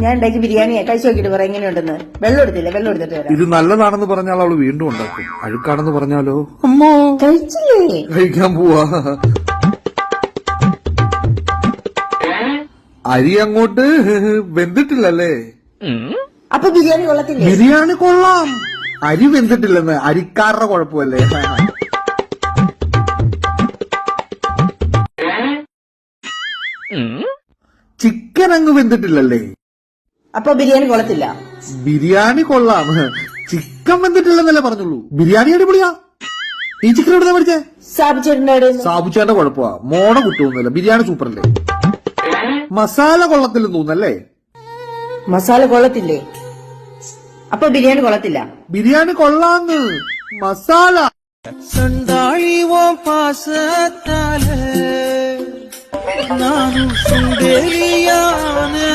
ഞാൻ ഉണ്ടാക്കി ബിരിയാണിയെ കഴിച്ചു നോക്കിട്ട് പറയാം എങ്ങനെയുണ്ടെന്ന്. വെള്ളം എടുത്തില്ല, വെള്ളം എടുത്തിട്ട് വരാം. ഇത് നല്ലതാണെന്ന് പറഞ്ഞാൽ അവള് വീണ്ടും ഉണ്ടാക്കും. അഴുക്കാണെന്ന് പറഞ്ഞാലോ അമ്മോ കഴിച്ചില്ലേ? കഴിക്കാൻ പോവാ. അരി അങ്ങോട്ട് വെന്തിട്ടില്ലല്ലേ? അപ്പൊ ബിരിയാണി കൊള്ളത്തില്ലേ? ബിരിയാണി കൊള്ളാം, അരി വെന്തിട്ടില്ലെന്ന്. അരിക്കാരുടെ കുഴപ്പമല്ലേ? ചിക്കൻ അങ്ങ് വെന്തിട്ടില്ലല്ലേ? അപ്പൊ ബിരിയാണി കൊള്ളത്തില്ല. ബിരിയാണി കൊള്ളാം, ചിക്കൻ വെന്തിട്ടില്ലെന്നല്ലേ പറഞ്ഞുള്ളൂ. ബിരിയാണി അടിപൊളിയാ. ഈ ചിക്കൻ എവിടെ പഠിച്ചേ? സാബുച്ചേന്റെ കുഴപ്പമാ, മോണ കുറ്റമൊന്നുമില്ല. ബിരിയാണി സൂപ്പറല്ലേ? മസാല കൊള്ളത്തില്ലെന്ന് തോന്നല്ലേ? മസാല കൊള്ളത്തില്ലേ? അപ്പൊ ബിരിയാണി കൊള്ളത്തില്ല. ബിരിയാണി കൊള്ളാന്ന്, മസാല സണ്ടാഴിവോ പാസത്താല് നാനും സുന്ദരിയാണ്